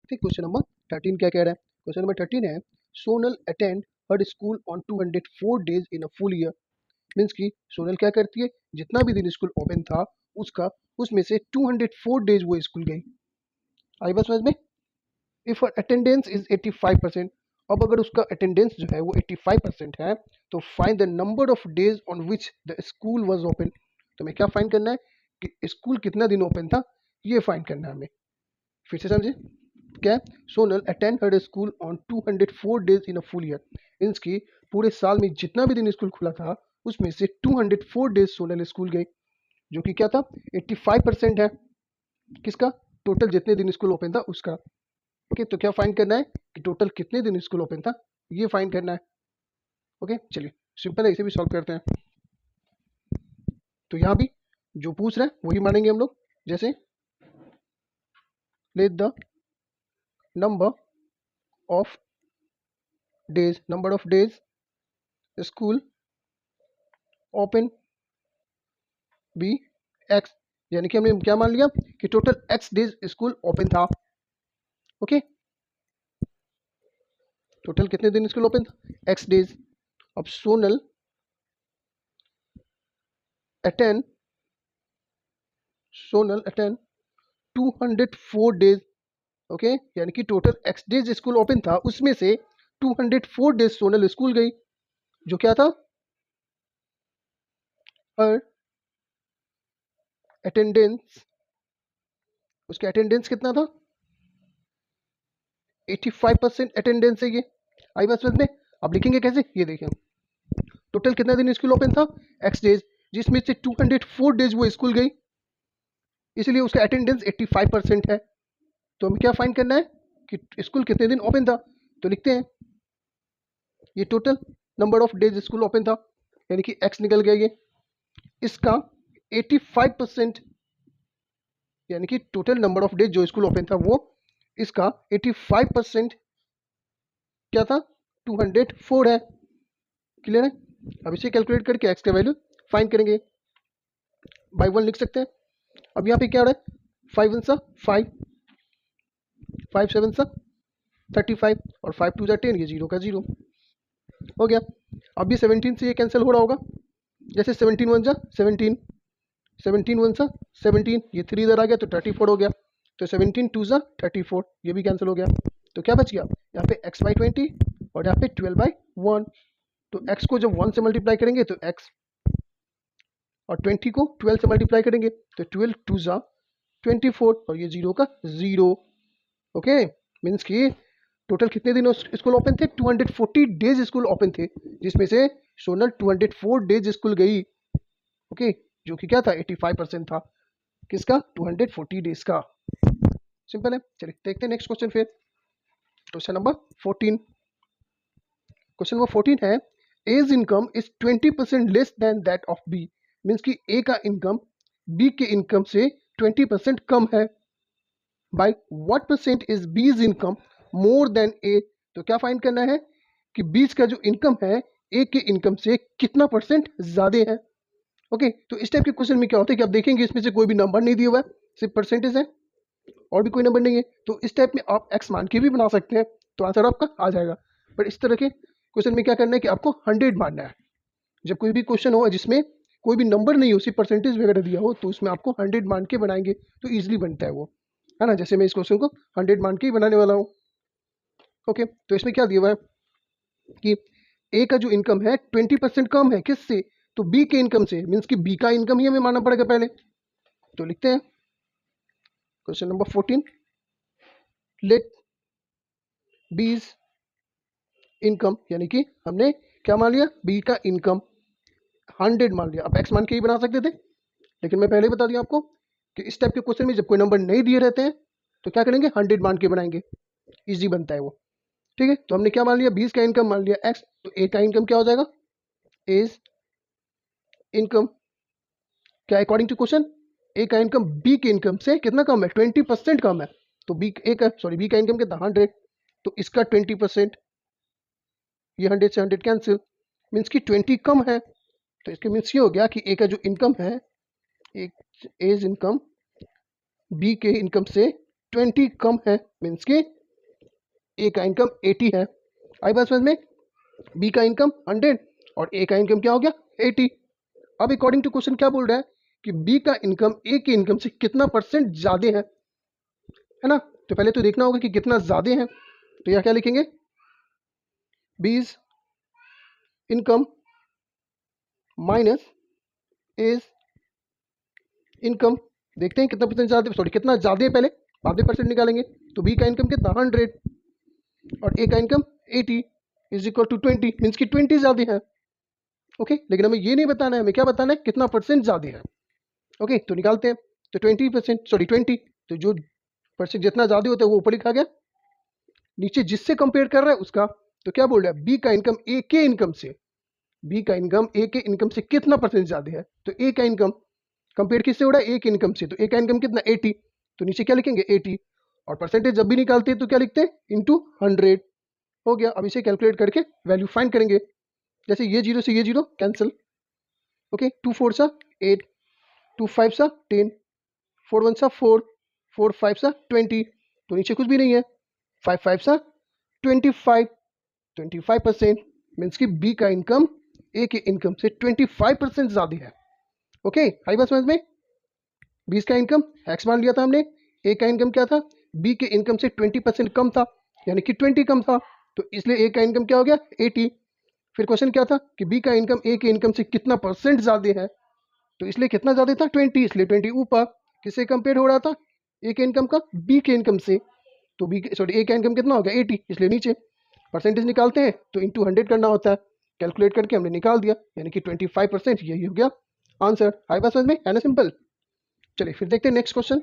देखते हैं question number 13 क्या कह रहा है। क्वेश्चन नंबर 13 है, Sonal attend her school on 204 days in a full year. Means कि सोनल क्या करती है, जितना भी दिन स्कूल ओपन था उसका उसमें से 204 डेज वो स्कूल गई। आई बात समझ में। इफ अटेंडेंस इज 85%, अब अगर उसका अटेंडेंस जो है वो 85% है तो find the number of days on which the school was open. तो हमें क्या फाइंड करना है कि स्कूल कितना दिन ओपन था, ये फाइंड करना है हमें। फिर से समझे क्या है, Sonal attend her school on 204 days in a full year. Means कि पूरे साल में जितना भी दिन स्कूल खुला था उसमें से 204 डेज सोनल स्कूल गई, जो कि क्या था 85% है किसका, टोटल जितने दिन स्कूल ओपन था उसका। ओके, तो क्या फाइंड करना है कि टोटल कितने दिन स्कूल ओपन था, ये फाइंड करना है। ओके चलिए सिंपल है, इसे भी सॉल्व करते हैं। तो यहाँ भी जो पूछ रहा है वही मानेंगे हम लोग। जैसे let the number of days school open be X, यानी कि हमने क्या मान लिया कि total X days school open था। ओके, टोटल कितने दिन स्कूल ओपन था, एक्स डेज। अब सोनल अटेंड 204 डेज। ओके, यानी कि total X days school open था उसमें से 204 डेज सोनल स्कूल गई, जो क्या था हर अटेंडेंस, उसके अटेंडेंस कितना था 85% अटेंडेंस है ये। आई बात समझ में। अब लिखेंगे कैसे, ये देखें टोटल कितना दिन स्कूल ओपन था एक्स डेज, जिसमें से 204 डेज वो स्कूल गई, इसलिए उसका अटेंडेंस 85% है। तो हमें क्या फाइंड करना है कि स्कूल कितने दिन ओपन था। तो लिखते हैं ये total number of days school open था, यानी कि एक्स निकल गया ये, इसका 85%, यानी कि टोटल नंबर ऑफ डेज जो स्कूल ओपन था वो इसका 85% क्या था 204 है। क्लियर है। अब इसे कैलकुलेट करके एक्स का वैल्यू फाइंड करेंगे, बाई 1 लिख सकते हैं। अब यहाँ पे क्या हो रहा है, 5 1 सा 5, 5 7 सा 35 और 5 2 सा 10, ये 0 का 0 हो गया। अब ये 17 से ये कैंसिल हो रहा होगा, जैसे 17 1 सा 17, 17 1 सा 17, ये 3 इधर आ गया तो 34 हो गया, तो 17 2 सा 34, ये भी कैंसिल हो गया। तो क्या बच गया यहाँ पे x बाई 20 और यहाँ पे 12 बाई 1। तो x को जब 1 से मल्टीप्लाई करेंगे तो x, और 20 को 12 से मल्टीप्लाई करेंगे तो 12 2 सा 24 और ये 0 का 0। ओके, मीन्स कि टोटल कितने दिन स्कूल ओपन थे, 240 डेज स्कूल ओपन थे, जिसमें से सोनल 204 डेज स्कूल गई। ओके, जो कि क्या था 85% था किसका 240 डेज का। सिंपल है। चलिए देखते हैं नेक्स्ट क्वेश्चन फिर। क्वेश्चन नंबर 14, क्वेश्चन नंबर 14 है, as income is 20% less than that of B. Means कि ए का इनकम बी के इनकम से 20% कम है। By what percent is B's income more than A. तो क्या फाइंड करना है कि बीच का जो इनकम है ए के इनकम से कितना परसेंट ज्यादा है। ओके, तो इस टाइप के क्वेश्चन में क्या होता है कि आप देखेंगे इसमें से कोई भी नंबर नहीं दिया हुआ है, सिर्फ परसेंटेज है और भी कोई नंबर नहीं है। तो इस टाइप में आप एक्स मान के भी बना सकते हैं, तो आंसर आपका आ जाएगा। पर इस तरह के क्वेश्चन में क्या करना है कि आपको 100 मानना है। जब कोई भी क्वेश्चन हो जिसमें कोई भी नंबर नहीं हो, सिर्फ परसेंटेज वगैरह दिया हो, तो उसमें आपको 100 मान के बनाएंगे तो ईजिली बनता है वो, है ना। जैसे मैं इस क्वेश्चन को 100 मान के ही बनाने वाला हूँ। ओके, तो इसमें क्या दिया हुआ है कि ए का जो इनकम है 20% कम है किससे, तो बी के इनकम से। मीन्स कि बी का इनकम ही हमें मानना पड़ेगा पहले। तो लिखते हैं question number 14, let B's income, यानी कि हमने क्या मान लिया बी का इनकम 100 मान लिया। अब एक्स मान के ही बना सकते थे, लेकिन मैं पहले ही बता दिया आपको कि इस टाइप के क्वेश्चन में जब कोई नंबर नहीं दिए रहते हैं तो क्या करेंगे 100 मान के बनाएंगे, इजी बनता है वो। ठीक है, तो हमने क्या मान लिया 20 का इनकम मान लिया एक्स, तो ए का इनकम क्या हो जाएगा, एज इनकम क्या अकॉर्डिंग टू क्वेश्चन, ए का इनकम बी के इनकम से कितना कम है 20% कम है। तो बी ए का सॉरी बी का इनकम कितना 100, तो इसका 20%, ये 100 से 100 कैंसिल, मीन्स कि 20 कम है। तो इसके मीन्स ये हो गया कि ए का जो इनकम है, एक एज इनकम बी के इनकम से 20 कम है, मीन्स कि ए का इनकम 80 है। आई बात समझ में? बी का इनकम 100 और ए का इनकम क्या हो गया 80। अब अकॉर्डिंग टू क्वेश्चन क्या बोल रहा है कि बी का इनकम ए के इनकम से कितना परसेंट ज्यादा है ना? तो पहले तो देखना होगा कि कितना ज्यादा है। तो यह क्या लिखेंगे, बीज इनकम माइनस इज इनकम। देखते हैं कितना परसेंट ज्यादा, सॉरी कितना ज्यादा है, पहले बाद में परसेंट निकालेंगे। तो बी का इनकम कितना 100 और ए का income 80 is equal to 20, means कि 20 ज्यादा है। ओके, लेकिन हमें ये नहीं बताना है, हमें क्या बताना है, कितना परसेंट ज्यादा है। ओके, तो निकालते हैं। तो 20%, सॉरी 20, तो जो परसेंट जितना ज्यादा होता है वो ऊपर लिखा गया, नीचे जिससे कंपेयर कर रहा है उसका। तो क्या बोल रहा है, बी का इनकम ए के इनकम से, बी का इनकम ए के इनकम से कितना परसेंट ज्यादा है। तो ए का इनकम कंपेयर किससे हो रहा है, ए के इनकम से। तो ए का इनकम कितना 80, तो नीचे क्या लिखेंगे 80, और परसेंटेज जब भी निकालते हैं तो क्या लिखते हैं इंटू 100। हो गया। अब इसे कैलकुलेट करके वैल्यू फाइंड करेंगे। जैसे ये जीरो से ये जीरो कैंसिल। ओके, 2 4 सा 8, 2 5 सा 10, 4 1 सा 4, 4 5 सा 20, तो नीचे कुछ भी नहीं है। 5 5 सा 25, 25% मीन्स कि बी का इनकम ए के इनकम से 25% ज्यादा है। ओके, आई बात समझ में? बी का इनकम एक्स मान लिया था हमने, ए का इनकम क्या था, बी के इनकम से 20% कम था, यानी कि 20 कम था, तो इसलिए ए का इनकम क्या हो गया 80। फिर क्वेश्चन क्या था कि बी का इनकम ए के इनकम से कितना परसेंट ज्यादा है, तो इसलिए कितना ज्यादा था 20, इसलिए 20 ऊपर। किससे कंपेयर हो रहा था, ए के इनकम का बी के इनकम से। तो बी सॉरी ए का इनकम कितना हो गया 80, इसलिए नीचे परसेंटेज निकालते हैं तो इंटू 100 करना होता है। कैलकुलेट करके हमने निकाल दिया, यानी कि 25%, यही हो गया आंसर। आई बात समझ में, है ना सिंपल। चलिए फिर देखते हैं नेक्स्ट क्वेश्चन।